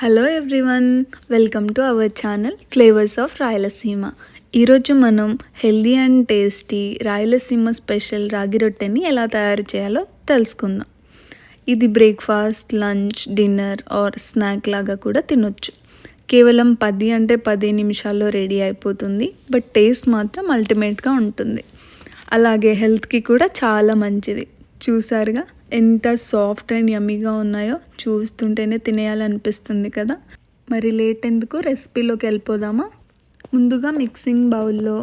Hello everyone, welcome to our channel flavours of Rayalaseema. ఈరోజు మనం healthy and tasty Rayalaseema special రాగి రొట్టెని ఎలా తయారు చేయాలో తెలుసుకుందాం. ఇది breakfast, lunch, dinner or snack లాగా కూడా తినొచ్చు. కేవలం 10 నిమిషాల్లో రెడీ అయిపోతుంది, బట్ టేస్ట్ మాత్రం అల్టిమేట్గా ఉంటుంది. అలాగే హెల్త్కి కూడా చాలా మంచిది. చూసారుగా ఎంత సాఫ్ట్ అండ్ యమ్మీగా ఉన్నాయో, చూస్తుంటేనే తినేయాలనిపిస్తుంది కదా. మరి లేట్ ఎందుకు, రెసిపీలోకి వెళ్ళిపోదామా. ముందుగా మిక్సింగ్ బౌల్లో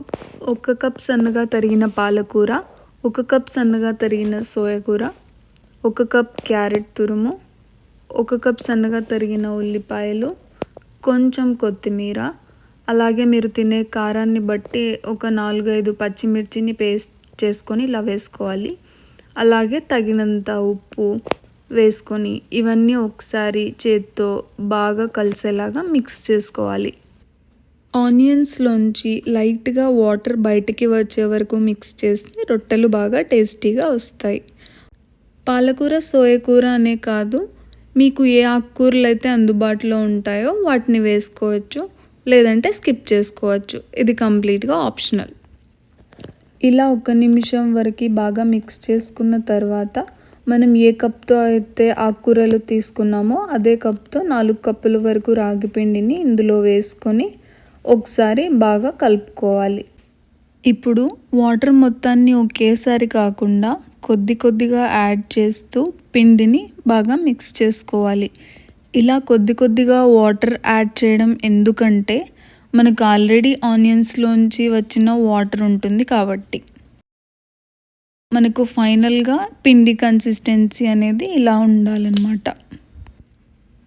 1 కప్ సన్నగా తరిగిన పాలకూర, 1 కప్ సన్నగా తరిగిన సోయా కూర, 1 కప్ క్యారెట్ తురుము, 1 కప్ సన్నగా తరిగిన ఉల్లిపాయలు, కొంచెం కొత్తిమీర, అలాగే మీరు తినే కారాన్ని బట్టి ఒక 4-5 పచ్చిమిర్చిని పేస్ట్ చేసుకొని ఇలా వేసుకోవాలి. అలాగే తగినంత ఉప్పు వేసుకొని ఇవన్నీ ఒకసారి చేత్తో బాగా కలిసేలాగా మిక్స్ చేసుకోవాలి. ఆనియన్స్లోంచి లైట్గా వాటర్ బయటికి వచ్చే వరకు మిక్స్ చేస్తే రొట్టెలు బాగా టేస్టీగా వస్తాయి. పాలకూర, సోయకూర అనే కాదు, మీకు ఏ ఆకుకూరలు అయితే అందుబాటులో ఉంటాయో వాటిని వేసుకోవచ్చు, లేదంటే స్కిప్ చేసుకోవచ్చు. ఇది కంప్లీట్గా ఆప్షనల్. ఇలా 1 నిమిషం వరకు బాగా మిక్స్ చేసుకున్న తర్వాత మనం ఏ కప్తో అయితే ఆకుకూరలు తీసుకున్నామో అదే కప్తో 4 కప్పుల వరకు రాగి పిండిని ఇందులో వేసుకొని ఒకసారి బాగా కలుపుకోవాలి. ఇప్పుడు వాటర్ మొత్తాన్ని ఒకేసారి కాకుండా కొద్దిగా యాడ్ చేస్తూ పిండిని బాగా మిక్స్ చేసుకోవాలి. ఇలా కొద్దిగా వాటర్ యాడ్ చేయడం ఎందుకంటే మనకు ఆల్రెడీ ఆనియన్స్లోంచి వచ్చిన వాటర్ ఉంటుంది కాబట్టి. మనకు ఫైనల్గా పిండి కన్సిస్టెన్సీ అనేది ఇలా ఉండాలన్నమాట.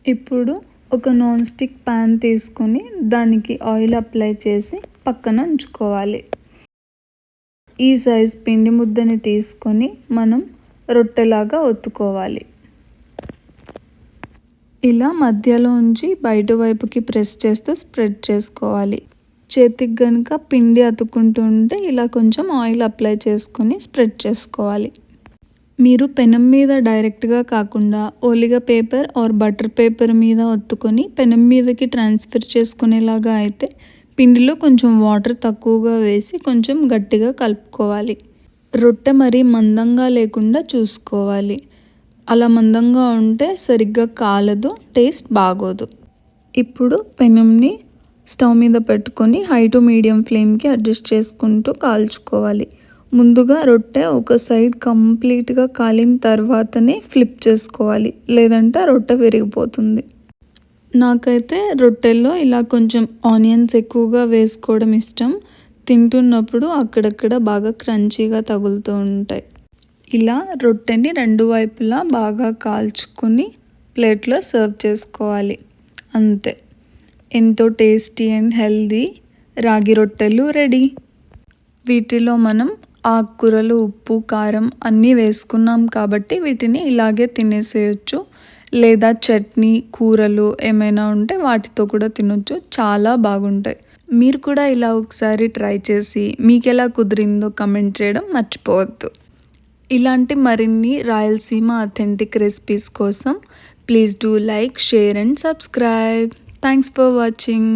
ఇప్పుడు ఒక నాన్ స్టిక్ ప్యాన్ తీసుకొని దానికి ఆయిల్ అప్లై చేసి పక్కన ఉంచుకోవాలి. ఈ సైజ్ పిండి ముద్దని తీసుకొని మనం రొట్టెలాగా ఒత్తుకోవాలి. ఇలా మధ్యలో ఉంచి బయట వైపుకి ప్రెస్ చేస్తూ స్ప్రెడ్ చేసుకోవాలి. చేతికి కనుక పిండి అతుక్కుంటూ ఉంటే ఇలా కొంచెం ఆయిల్ అప్లై చేసుకొని స్ప్రెడ్ చేసుకోవాలి. మీరు పెనం మీద డైరెక్ట్గా కాకుండా ఓలిగా పేపర్ ఆర్ బటర్ పేపర్ మీద ఒత్తుకొని పెనం మీదకి ట్రాన్స్ఫర్ చేసుకునేలాగా అయితే పిండిలో కొంచెం వాటర్ తక్కువగా వేసి కొంచెం గట్టిగా కలుపుకోవాలి. రొట్టె మరీ మందంగా లేకుండా చూసుకోవాలి. అలా మందంగా ఉంటే సరిగ్గా కాలదు, టేస్ట్ బాగోదు. ఇప్పుడు పెనంని స్టవ్ మీద పెట్టుకొని హై టు మీడియం ఫ్లేమ్కి అడ్జస్ట్ చేసుకుంటూ కాల్చుకోవాలి. ముందుగా రొట్టె ఒక సైడ్ కంప్లీట్గా కాలిన తర్వాతనే ఫ్లిప్ చేసుకోవాలి, లేదంటే రొట్టె విరిగిపోతుంది. నాకైతే రొట్టెల్లో ఇలా కొంచెం ఆనియన్స్ ఎక్కువగా వేసుకోవడం ఇష్టం. తింటున్నప్పుడు అక్కడక్కడ బాగా క్రంచీగా తగులుతూ ఉంటాయి. ఇలా రొట్టెని 2 వైపులా బాగా కాల్చుకొని ప్లేట్లో సర్వ్ చేసుకోవాలి. అంతే, ఎంతో టేస్టీ అండ్ హెల్దీ రాగి రొట్టెలు రెడీ. వీటిలో మనం ఆకుకూరలు, ఉప్పు, కారం అన్నీ వేసుకున్నాం కాబట్టి వీటిని ఇలాగే తినేసేయచ్చు, లేదా చట్నీ, కూరలు ఏమైనా ఉంటే వాటితో కూడా తినొచ్చు. చాలా బాగుంటాయి. మీరు కూడా ఇలా ఒకసారి ట్రై చేసి మీకు ఎలా కుదిరిందో కమెంట్ చేయడం మర్చిపోవద్దు. ఇలాంటి మరిన్ని రాయలసీమ అథెంటిక్ రెసిపీస్ కోసం please do like, share and subscribe. Thanks for watching.